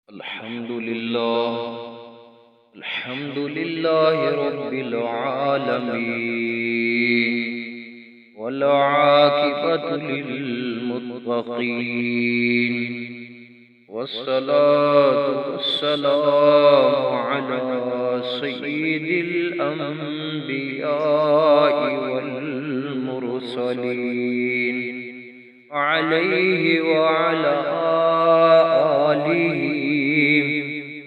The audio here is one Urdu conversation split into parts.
الحمد لله الحمد لله رب العالمين، والعاقبة للمتقين، والصلاة والسلام على سيد الأنبياء والمرسلين، عليه وعلى آله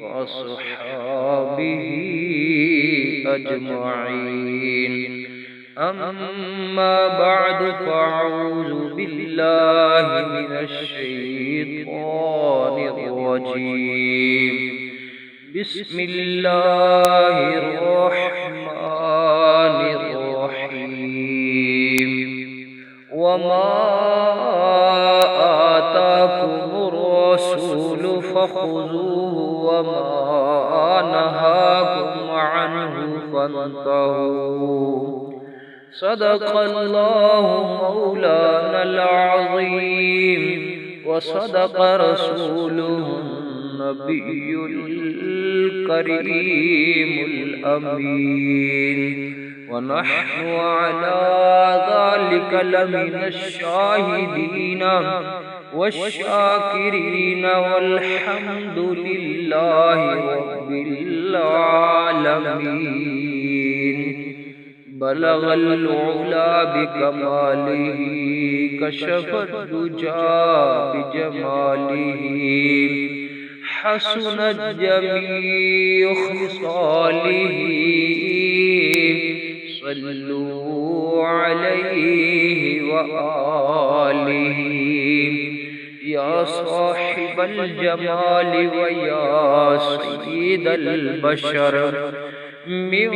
وأصحابه أجمعين. أما بعد، فأعوذ بالله من الشيطان الرجيم. بسم الله الرحمن الرحيم. وما آتاكم الرسول فخذوه، وما نهاكم عنه فانتهوا. صدق الله مولانا العظيم، وصدق رسوله النبي الكريم الأمين، ونحن على ذلك لمن الشاهدين والشاكرين، والحمد لله رب العالمين. بلغ العلا بكماله، كشف الدجى بجماله، حسنت جميع خصاله. صلوا عليه وآله. يا صاحب الجمال ويا سيد البشر، من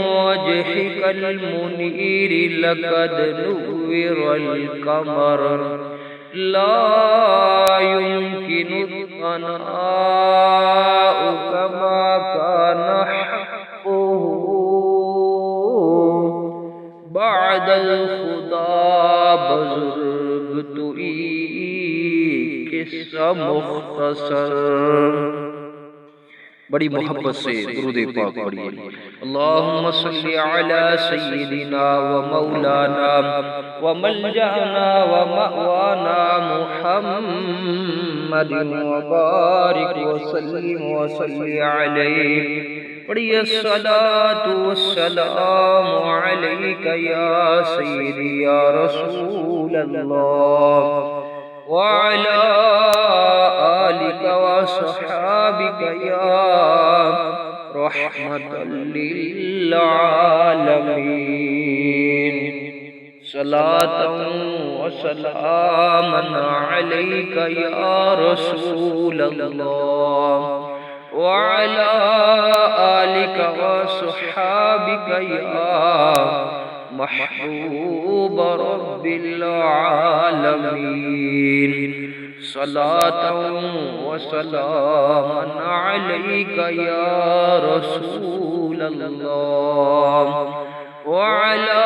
وجهك المنير لقد نور القمر، لا يمكن الثناء كما كان حقه بعد الخدا. بزرگ توئی قصہ مختصر. بڑی محبت سے درود پاک پڑھیے. اللہم صلی علی سیدنا و مولانا و ملجأنا و مأوانا محمد، وبارک وسلم وصلی علیہ. پڑھیے الصلاة والسلام علیک یا سیدی یا رسول اللہ، وعلى آلك وصحابك يا رحمة للعالمين. صلاة وسلاما عليك يا رسول الله، وعلى آلك وصحابك يا محبوب رب العالمين. صلاة وسلاما عليك يا رسول الله، وعلى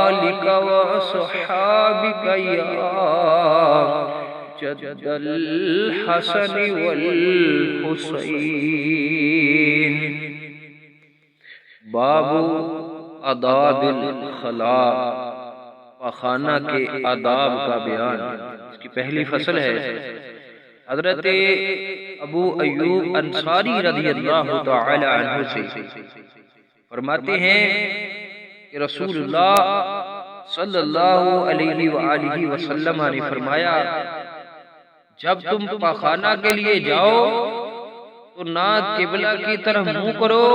آلك وصحابك يا جد الحسن والحسين. باب آداب الخلاء، خانہ کے آداب کا بیان. اس کی پہلی فصل ہے. حضرت ابو ایوب انصاری رضی اللہ تعالی عنہ سے فرماتے ہیں کہ رسول اللہ صلی اللہ علیہ وآلہ وسلم نے فرمایا، جب تم پاخانہ کے لیے جاؤ تو نہ قبلہ کی طرف منہ کرو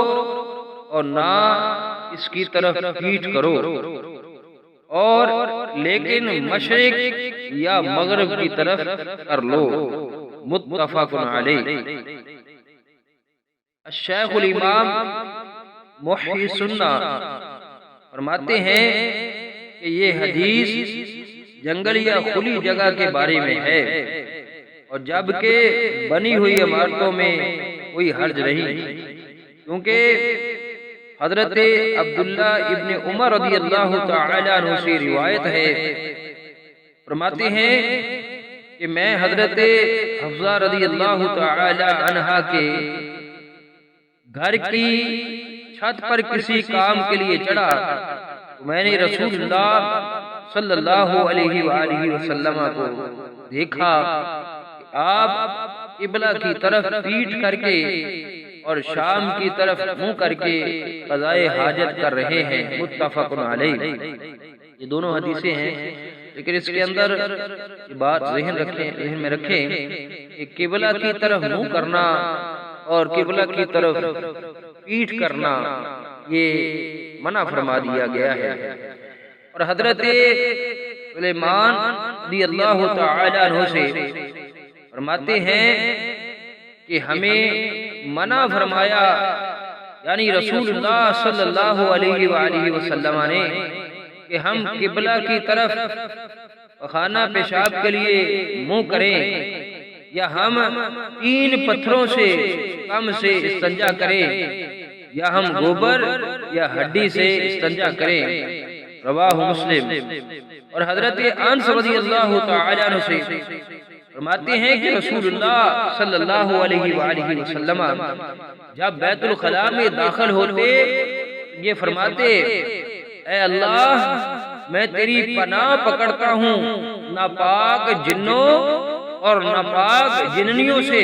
اور نہ اس کی طرف پیٹھ کرو، اور لیکن مشرق یا مغرب کی طرف کر لو. متفق علیہ. الشیخ الامام محی سنہ فرماتے ہیں کہ یہ حدیث جنگل یا کھلی جگہ کے بارے میں ہے، اور جبکہ بنی ہوئی عمارتوں میں کوئی حرج نہیں، کیونکہ حضرت عبداللہ ابن عمر رضی اللہ تعالی عنہ سے روایت ہے، فرماتے ہیں کہ میں حضرت حفصہ رضی اللہ تعالی عنہا کے گھر کی چھت پر کسی کام کے لیے چڑھا تو میں نے رسول اللہ صلی اللہ علیہ وآلہ وسلم کو دیکھا کہ آپ قبلہ کی طرف پیٹھ کر کے اور شام کی طرف منہ کر کے قضائے حاجت کر رہے ہیں، متفق علیہ۔ یہ دونوں حدیثیں ہیں، لیکن اس کے اندر یہ بات ذہن میں رکھیں کہ قبلہ کی طرف منہ کرنا اور قبلہ کی طرف پیٹھ کرنا یہ منع فرما دیا گیا ہے۔ اور حضرت سلیمان رضی اللہ تعالی عنہ سے فرماتے ہیں کہ ہمیں منع فرمایا، یعنی رسول اللہ صلی اللہ علیہ وآلہ وسلم نے، کہ ہم قبلہ کی طرف خانہ پیشاب کے لیے منہ کریں یا ہم 3 پتھروں سے کم سے استنجا کریں یا ہم گوبر یا ہڈی سے استنجا کریں، رواہ مسلم۔ اور حضرت انس رضی اللہ تعالی عنہ سے فرماتے ہیں کہ رسول اللہ صلی اللہ علیہ وآلہ وسلم جب بیت الخلاء میں داخل ہوتے یہ فرماتے، اے اللہ میں تیری پناہ پکڑتا ہوں ناپاک جنوں اور ناپاک جننیوں سے،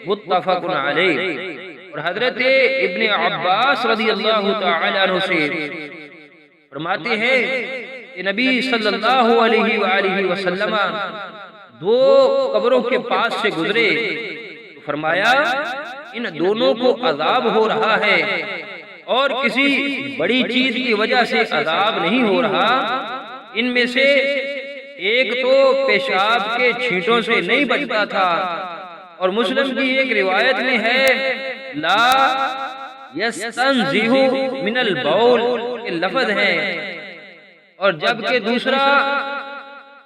متفق علیہ۔ اور حضرت ابن عباس رضی اللہ تعالی عنہ سے فرماتے ہیں کہ نبی صلی اللہ علیہ وآلہ وسلم 2 قبروں کے پاس سے گزرے تو فرمایا ان دونوں کو عذاب ہو رہا ہے اور کسی بڑی چیز کی وجہ سے عذاب نہیں ہو رہا، ان میں سے ایک تو پیشاب کے چھینٹوں سے نہیں بچتا تھا، اور مسلم کی ایک روایت میں ہے لا یستنزہ من البول کے لفظ ہے، اور جبکہ دوسرا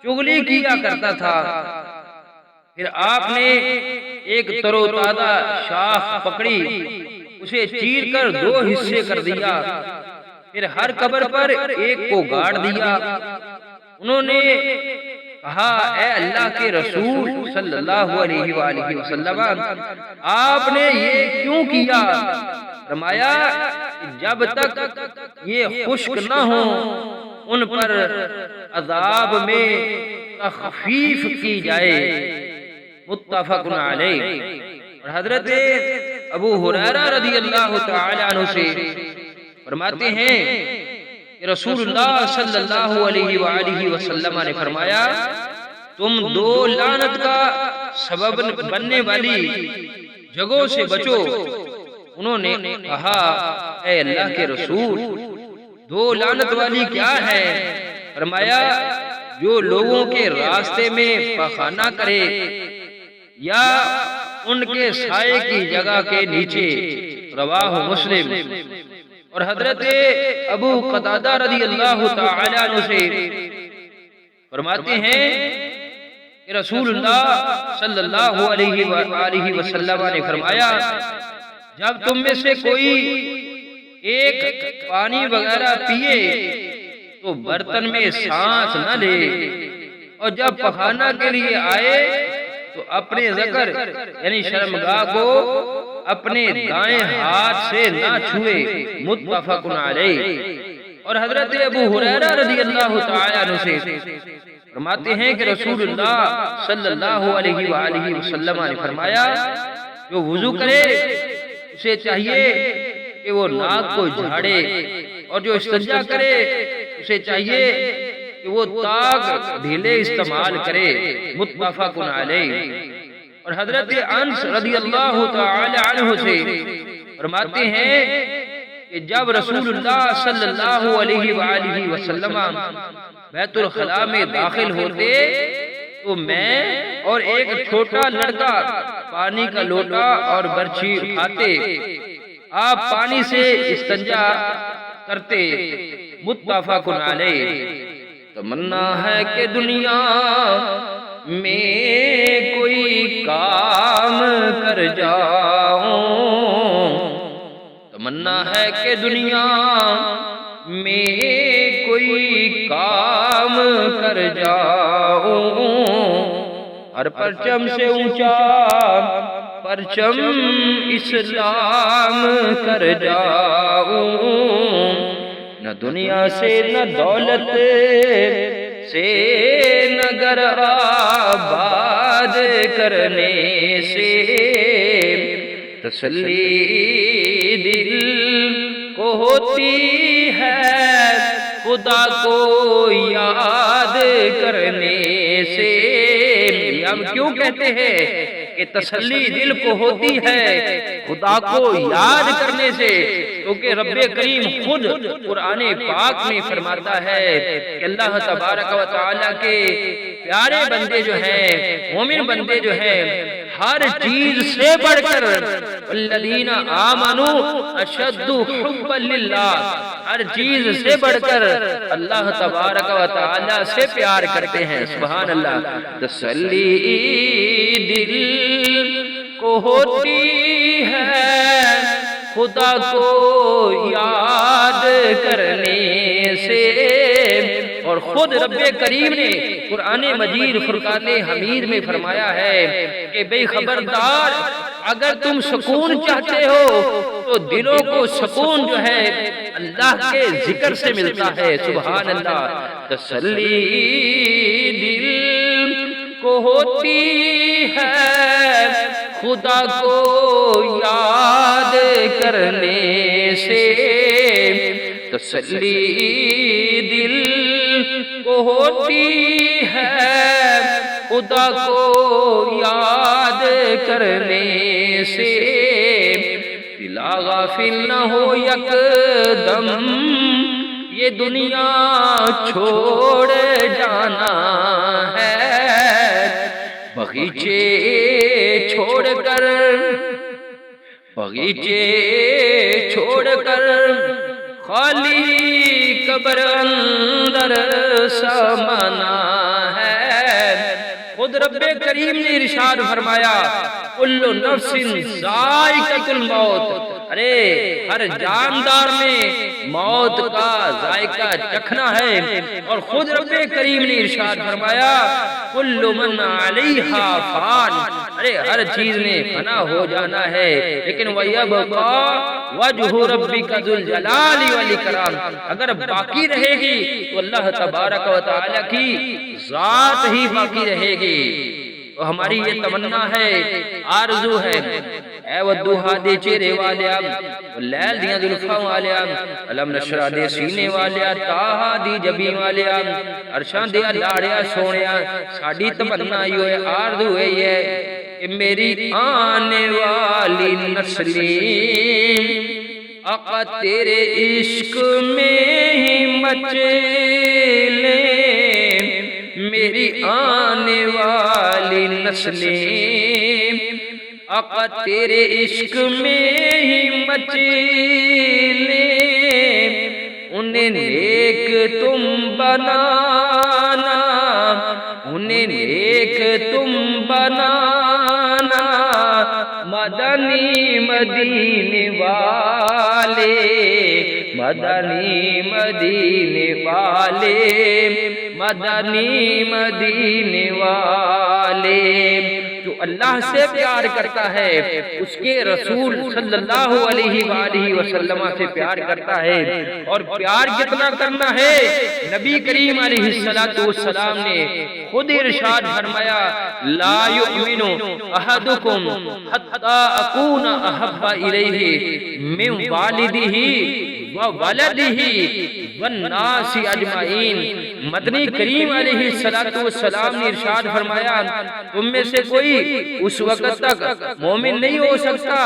چغلی کیا کرتا تھا۔ پھر آپ نے ایک تر و تازہ شاخ پکڑی، اسے چیر کر 2 حصے کر دیا، پھر ہر قبر پر ایک کو گاڑ دیا۔ انہوں نے کہا اے اللہ کے رسول صلی اللہ علیہ وآلہ وسلم آپ نے یہ کیوں کیا؟ فرمایا جب تک یہ خشک نہ ہو ان پر عذاب میں تخفیف کی جائے، متفق علیہ۔ اور حضرت ابو ہریرہ رضی اللہ تعالی عنہ سے فرماتے ہیں کہ رسول اللہ صلی اللہ علیہ وآلہ وسلم نے فرمایا تم 2 لعنت کا سبب بننے والی جگہوں سے بچو۔ انہوں نے کہا اے اللہ کے رسول 2 لعنت والی کیا ہے؟ فرمایا جو لوگوں کے راستے میں پخانہ کرے یا ان کے سائے کی جگہ کے نیچے، رواہ مسلم۔ اور حضرت ابو قتادہ رضی اللہ تعالی عنہ سے فرماتے ہیں کہ رسول اللہ صلی اللہ علیہ وآلہ وسلم نے فرمایا جب تم میں سے کوئی ایک پانی وغیرہ پیے تو برتن میں سانس نہ لے، اور جب پخانہ کے لیے آئے تو اپنے ذکر یعنی شرمگاہ کو اپنے دائیں ہاتھ سے نہ چھوئے، متفق علیہ۔ اور حضرت ابو ہریرہ رضی اللہ تعالی عنہ سے فرماتے ہیں کہ رسول اللہ صلی اللہ علیہ وآلہ وسلم نے فرمایا جو وضو کرے اسے چاہیے کہ وہ ناک کو جھاڑے، اور جو استنجا کرے اسے چاہیے کہ وہ تاک ڈھیلے استعمال کرے، متفق علیہ۔ اور حضرت انس رضی اللہ تعالی عنہ سے فرماتے ہیں کہ جب رسول اللہ صلی اللہ علیہ وآلہ وسلم بیت الخلاء میں داخل ہوتے تو میں اور ایک چھوٹا لڑکا پانی کا لوٹا اور برچھی اٹھاتے، آپ پانی سے استنجا کرتے، متفق علیہ۔ تمنا ہے کہ دنیا میں کوئی کام کر جاؤں، تمنا ہے کہ دنیا میں کوئی کام کر جاؤں، ہر پرچم سے اونچا پرچم اسلام کر جاؤں، نہ دنیا سے نہ دولت سے نہ گھر آباد کرنے سے، تسلی دل کو ہوتی ہے خدا کو یاد کرنے سے۔ ہم کیوں کہتے ہیں کہ تسلی دل کو ہوتی ہے خدا کو یاد کرنے سے؟ کیونکہ رب کریم خود قرآن پاک میں فرماتا ہے کہ اللہ تبارک و تعالیٰ کے پیارے بندے جو ہیں، مومن بندے جو ہیں، ہر چیز سے بڑھ کر والذین آمنوا اشد حبا للہ، ہر چیز سے بڑھ کر اللہ تبارک و تعالیٰ سے پیار کرتے ہیں۔ سبحان اللہ۔ تسلی دل کو ہوتی ہے خدا کو یاد کرنے سے، اور خود رب کریم نے قرآن مجید فرقان حمید میں فرمایا ہے کہ بے خبردار، اگر تم سکون چاہتے ہو تو دلوں کو سکون جو ہے اللہ کے ذکر سے ملتا ہے۔ سبحان اللہ۔ تسلی دل کو ہوتی ہے خدا کو یاد کرنے سے، تسلی دل کو ہوتی ہے خدا کو یاد کرنے سے، دلا غافل نہ ہو یک دم یہ دنیا چھوڑ جانا ہے، بغیچے چھوڑ کر خالی قبر اندر سمانا ہے۔ خود رب کریم نے ارشاد فرمایا کل نفس ذائقۃ الموت، ارے ہر جاندار میں موت کا ذائقہ چکھنا ہے۔ اور خود رب کریم نے ارشاد فرمایا کل من علیہا فان، ارے ہر چیز نے فنا ہو جانا ہے، لیکن وَيَبْقَى وَجْهُ رَبِّكَ ذُو الْجَلَالِ وَالْإِكْرَامِ، اگر باقی رہے گی تو اللہ تبارک و تعالیٰ کی ذات ہی باقی رہے گی۔ تو ہماری یہ تمنا ہے، آرزو ہے، اے ودوہا دے چہرے والیا، لیل دیاں زلفاں والیا، علم نشرہ دے سینے والیا، تاہا دی جبی والیا، عرشاں دیا لاڑیا سونیا، ساڑی تمنا یہ آرزو ہے یہ کہ میری آنے والی نسلیں آقا تیرے عشق میں ہی مچلیں، میری آنے والی نسلیں آقا تیرے عشق میں ہی مچلیں، انہیں نیک تم بنانا، انہیں نیک تم بنانا، مدنی مدینے والے، مدنی مدینے والے، مدنی مدینے والے۔ جو اللہ سے پیار کرتا ہے اس کے رسول صلی اللہ علیہ وآلہ وسلم سے پیار کرتا ہے، اور پیار کتنا کرنا ہے نبی کریم علیہ السلام نے خود ارشاد فرمایا لا یؤمن احدکم حتی اکون احب الیہ من والدہ وولدہ والناس اجمعین۔ مدنی کریم علیہ السلام نے ارشاد فرمایا تم میں سے کوئی اس وقت تک مومن نہیں ہو سکتا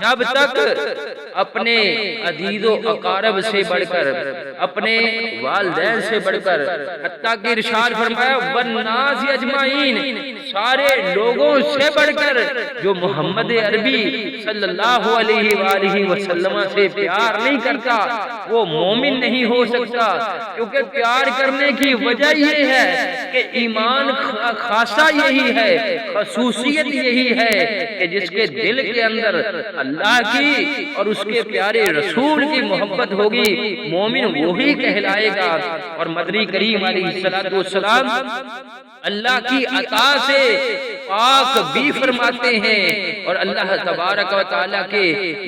جب تک اپنے عزیز و اقارب سے بڑھ کر، اپنے والدین سے بڑھ کر، حتیٰ کہ ارشاد فرمایا والناس اجمعین، سارے لوگوں سے بڑھ کر جو محمد عربی صلی اللہ علیہ وآلہ وسلم سے پیار نہیں کرتا وہ مومن نہیں ہو سکتا۔ کیونکہ پیار کرنے کی وجہ یہ ہے کہ ایمان خاصہ یہی ہے، خصوصیت یہی ہے کہ جس کے دل کے اندر اللہ کی اور اس اس کے پیارے رسول کی محبت ہوگی، مومن وہی کہلائے گا۔ اور مدنی کریم علیہ السلام اللہ کی عطا سے پاک بھی فرماتے ہیں، اور اللہ تبارک و تعالیٰ کے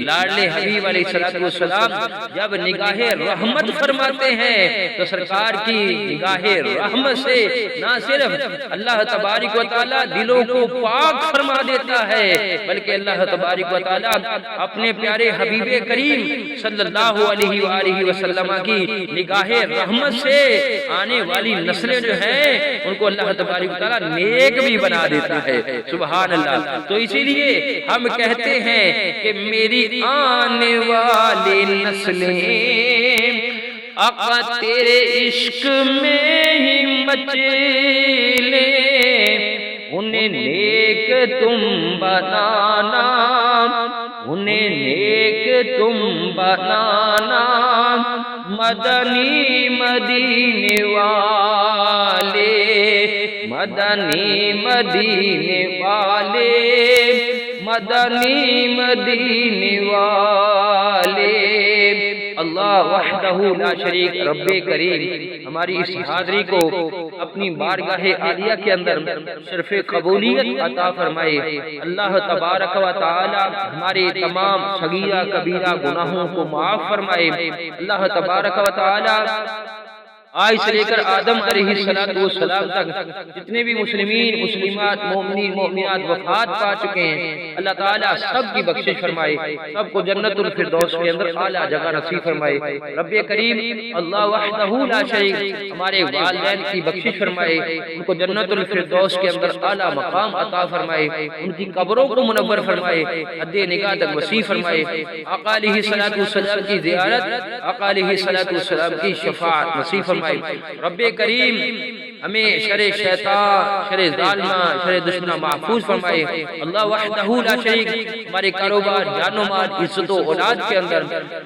لاڈلے حبیب علیہ السلام جب نگاہ رحمت فرماتے ہیں تو سرکار کی نگاہ رحمت سے نہ صرف اللہ تبارک و تعالیٰ دلوں کو پاک فرما دیتا ہے، بلکہ اللہ تبارک و تعالیٰ اپنے پیارے حبیب کریم صلی اللہ علیہ وآلہ وسلم کی نگاہ رحمت سے آنے والی نسلیں جو ہیں ان کو اللہ تبارک و تعالیٰ نیک بھی بنا دیتا ہے۔ سبحان اللہ۔ تو اسی لیے ہم کہتے ہیں کہ میری آنے والی نسلیں آقا تیرے عشق میں ہی مچلے، انہیں نیک تم بنانا، انہیں نیک تم بنانا، مدنی مدینے والے، مدنی مدینے والے، مدنی مدینے والے۔ اللہ وحدہ لا شریک رب کریم ہماری اس حاضری کو اپنی بارگاہ عالیہ کے اندر شرف قبولیت عطا فرمائے۔ اللہ تبارک و تعالی ہمارے تمام صغیرہ کبیرہ گناہوں کو معاف فرمائے۔ اللہ تبارک و تعالی آج سے لے کر آدم علیہ السلام تک جتنے بھی مسلمین مسلمات مومنین مومنات وفات پا چکے ہیں، اللہ تعالیٰ سب کی بخشش فرمائے، سب کو جنت الفردوس کے اندر اعلیٰ جگہ نصیب فرمائے۔ رب کریم اللہ وحدہ لا شریک ہمارے والدین کی بخشش فرمائے، ان کو جنت الفردوس کے اندر اعلیٰ مقام عطا فرمائے، ان کی قبروں کو منور فرمائے، حد نگاہ تک وسیع فرمائے۔ آقا علیہ السلام کی زیارت، آقا علیہ السلام کی شفاعت نصیب فرمائے۔ رب کریم ہمیں شر شیطان، شر ظالمہ، شر دشمنہ محفوظ فرمائے۔ اللہ وحدہ لا شریک ہمارے کاروبار، جان و مال، عزت و اولاد کے اندر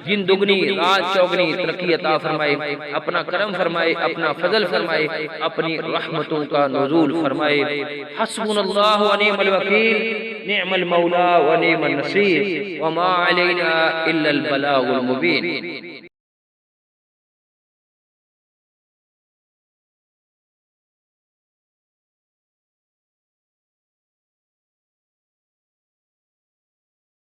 دن دگنی رات چوگنی ترقی عطا فرمائے، اپنا کرم فرمائے، اپنا فضل فرمائے، اپنی رحمتوں کا نزول فرمائے۔ حسبنا اللہ و نعم الوکیل، نعم المولا و نعم النصیر، وما علینا الا البلاغ المبین۔